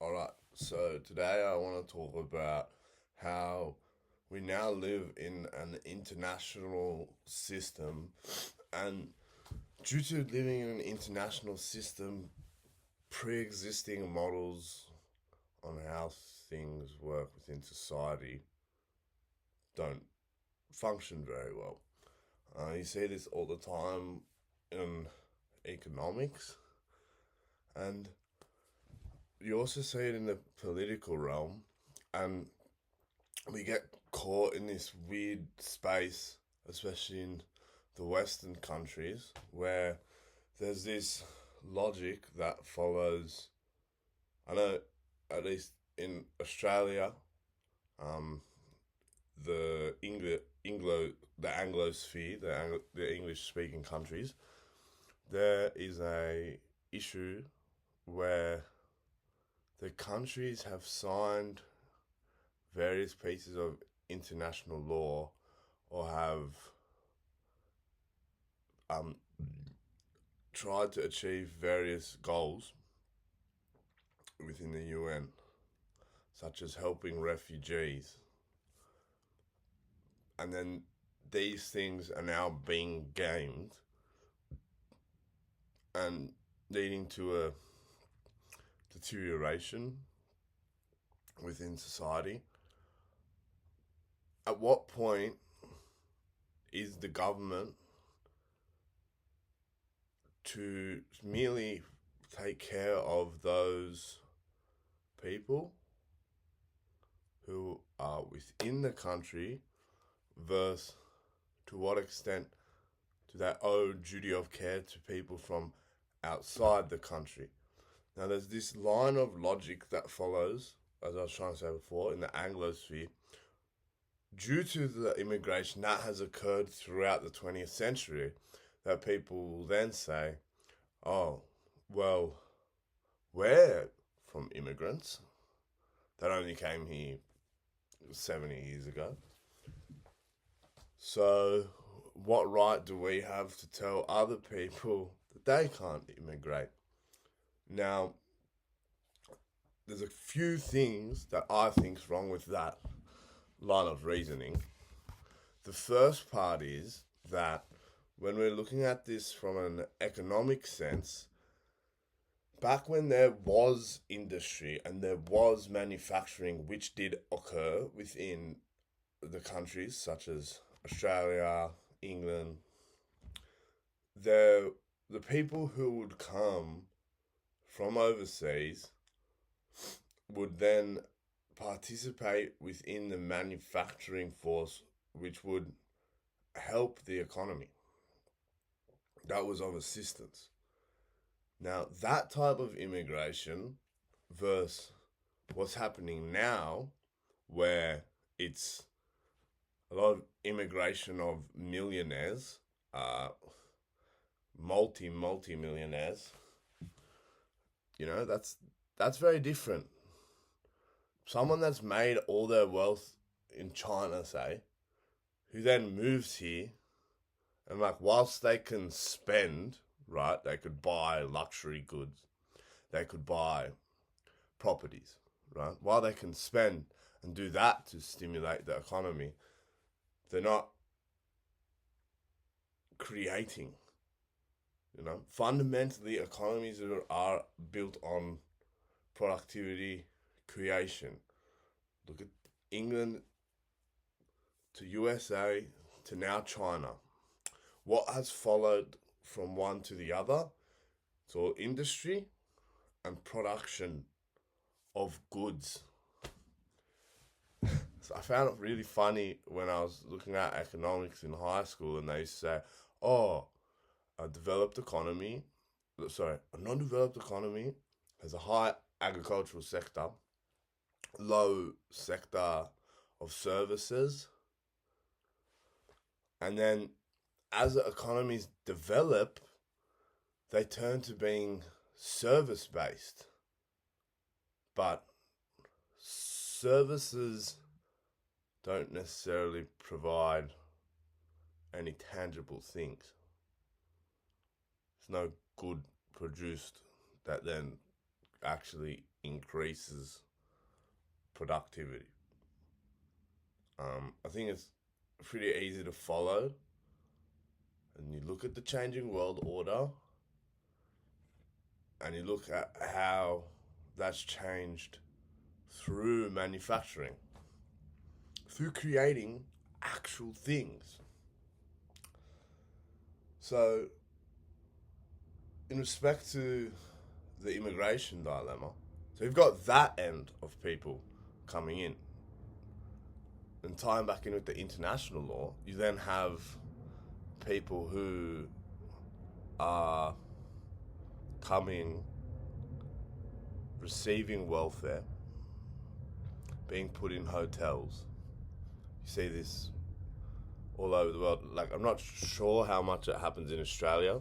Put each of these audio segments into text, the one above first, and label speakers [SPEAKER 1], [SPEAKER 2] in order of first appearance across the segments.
[SPEAKER 1] Alright, so today I want to talk about how we now live in an international system, and due to living in an international system, pre existing models on how things work within society don't function very well. You see this all the time in economics, and you also see it in the political realm, and we get caught in this weird space, especially in the Western countries, where there's this logic that follows. I know, at least in Australia, um, the Anglosphere, the English speaking countries, there is a issue where the countries have signed various pieces of international law or have um, tried to achieve various goals within the UN, such as helping refugees. And then these things are now being gamed and leading to a deterioration within society. At what point is the government to merely take care of those people who are within the country versus to what extent do they owe duty of care to people from outside the country? Now, there's this line of logic that follows, as I was trying to say before, in the Anglosphere. Due to the immigration that has occurred throughout the 20th century, that people will then say, oh, well, we're from immigrants that only came here 70 years ago. So, what right do we have to tell other people that they can't immigrate? Now, there's a few things that I think's wrong with that line of reasoning. The first part is that when we're looking at this from an economic sense, back when there was industry and there was manufacturing which did occur within the countries such as Australia, England, the people who would come from overseas would then participate within the manufacturing force, which would help the economy. That was of assistance. Now, that type of immigration versus what's happening now, where it's a lot of immigration of millionaires, multi millionaires. That's very different. Someone that's made all their wealth in China, say, who then moves here, and whilst they can spend, right, they could buy luxury goods, they could buy properties, right? While they can spend and do that to stimulate the economy, they're not creating. Fundamentally, economies are built on productivity, creation. Look at England to USA to now China. What has followed from one to the other? It's all industry and production of goods. So I found it really funny when I was looking at economics in high school, and they used to say, oh, a non-developed economy has a high agricultural sector, low sector of services, and then as the economies develop, they turn to being service-based. But services don't necessarily provide any tangible things. There's no good produced that then actually increases productivity. I think it's pretty easy to follow, and you look at the changing world order, and you look at how that's changed through manufacturing, through creating actual things. So, in respect to the immigration dilemma, so you've got that end of people coming in, and tying back in with the international law, you then have people who are coming, receiving welfare, being put in hotels. You see this all over the world. Like, I'm not sure how much it happens in Australia.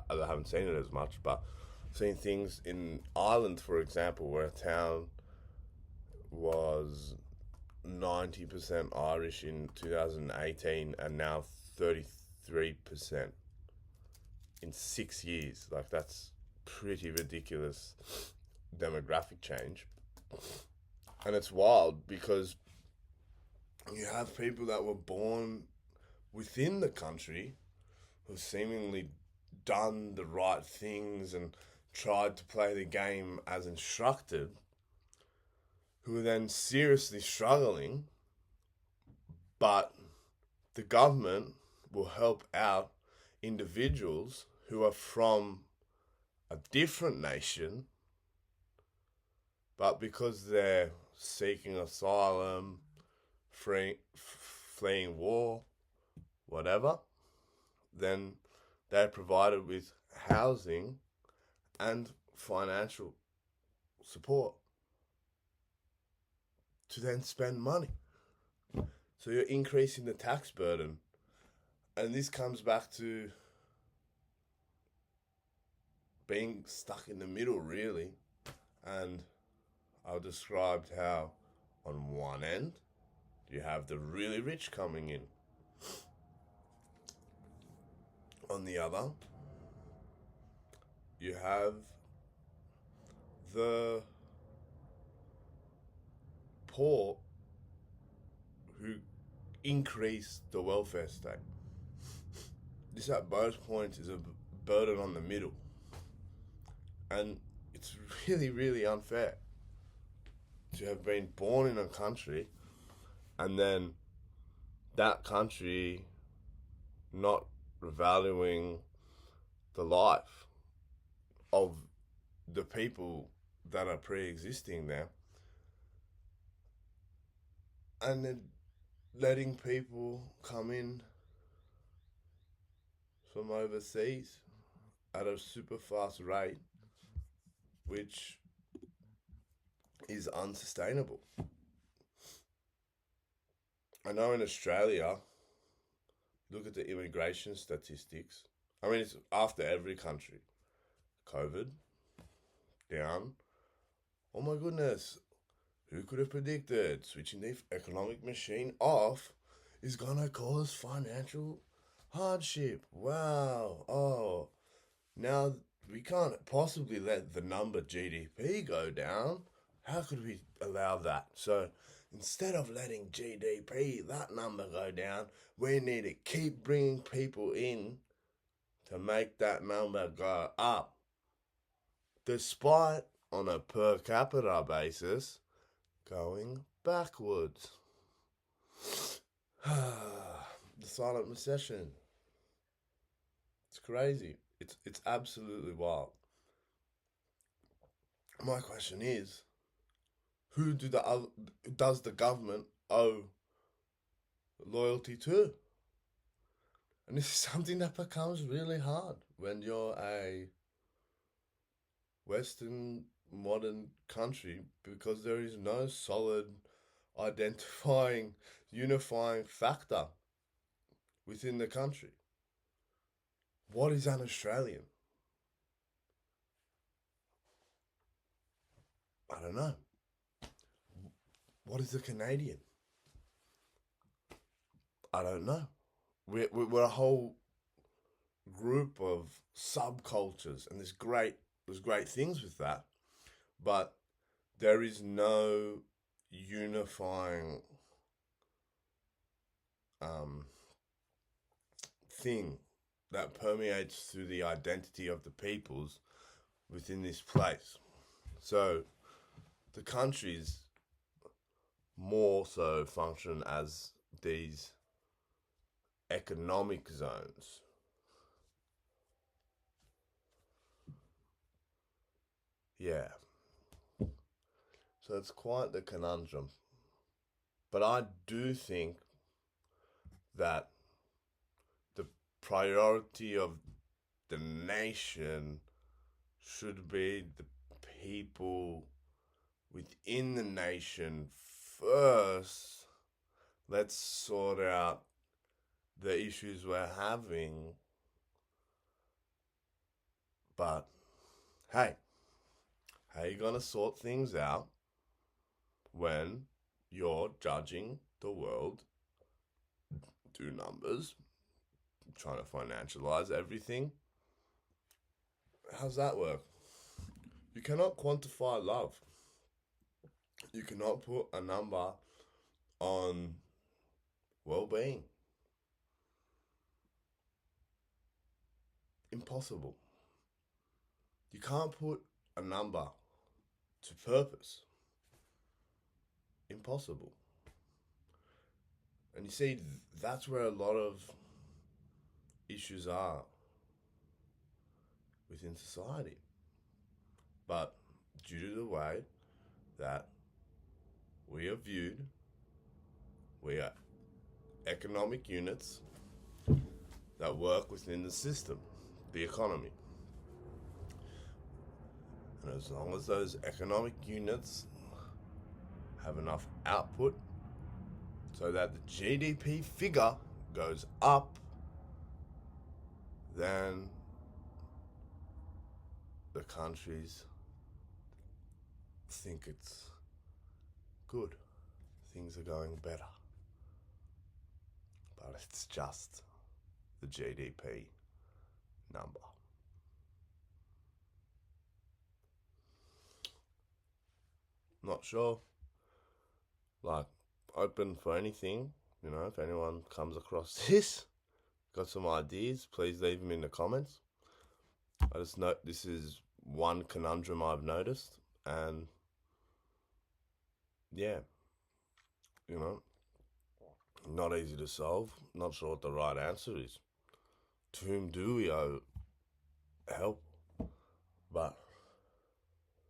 [SPEAKER 1] I haven't seen it as much, but I've seen things in Ireland, for example, where a town was 90% Irish in 2018 and now 33% in 6 years. Like, that's pretty ridiculous demographic change. And it's wild because you have people that were born within the country who've seemingly done the right things and tried to play the game as instructed, who are then seriously struggling, but the government will help out individuals who are from a different nation, but because they're seeking asylum, fleeing war, whatever, then they're provided with housing and financial support to then spend money. So you're increasing the tax burden. And this comes back to being stuck in the middle, really. And I described how on one end you have the really rich coming in. On the other, you have the poor who increase the welfare state. This at both points is a burden on the middle. And it's really, really unfair to have been born in a country and then that country not valuing the life of the people that are pre-existing there, and then letting people come in from overseas at a super fast rate, which is unsustainable. I know in Australia, look at the immigration statistics. I mean, it's after every country. COVID, down. Oh my goodness, who could have predicted switching the economic machine off is gonna cause financial hardship? Wow. Oh, now we can't possibly let the number GDP go down. How could we allow that? So instead of letting GDP, that number, go down, we need to keep bringing people in to make that number go up. Despite, on a per capita basis, going backwards. The silent recession. It's crazy. It's absolutely wild. My question is, who does the government owe loyalty to? And this is something that becomes really hard when you're a Western modern country, because there is no solid identifying, unifying factor within the country. What is an Australian? I don't know. What is a Canadian? I don't know. We're a whole group of subcultures, and there's great things with that, but there is no unifying thing that permeates through the identity of the peoples within this place. So the countries more so function as these economic zones. Yeah. So it's quite the conundrum. But I do think that the priority of the nation should be the people within the nation first. Let's sort out the issues we're having. But hey, how you gonna sort things out when you're judging the world through numbers, trying to financialize everything? How's that work? You cannot quantify love. You cannot put a number on well-being. Impossible. You can't put a number to purpose. Impossible. And you see, that's where a lot of issues are within society. But due to the way that we are viewed, we are economic units that work within the system, the economy. And as long as those economic units have enough output so that the GDP figure goes up, then the countries think it's good. Things are going better. But it's just the GDP number. Not sure. Like, open for anything. You know, if anyone comes across this, got some ideas, please leave them in the comments. I just note this is one conundrum I've noticed, and yeah, you know, not easy to solve. Not sure what the right answer is. To whom do we owe help? But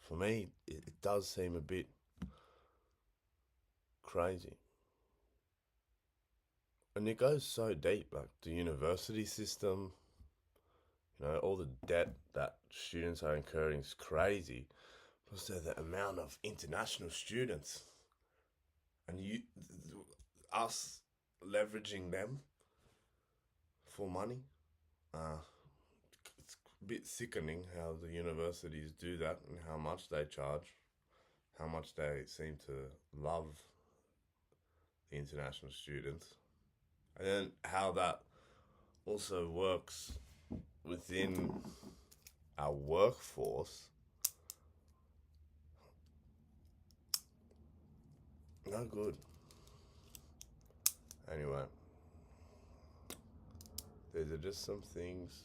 [SPEAKER 1] for me, it does seem a bit crazy. And it goes so deep, like the university system, you know, all the debt that students are incurring is crazy. Also, the amount of international students and us leveraging them for money. It's a bit sickening how the universities do that and how much they charge, how much they seem to love the international students, and then how that also works within our workforce. No good. Anyway, these are just some things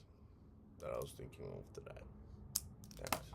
[SPEAKER 1] that I was thinking of today. Thanks.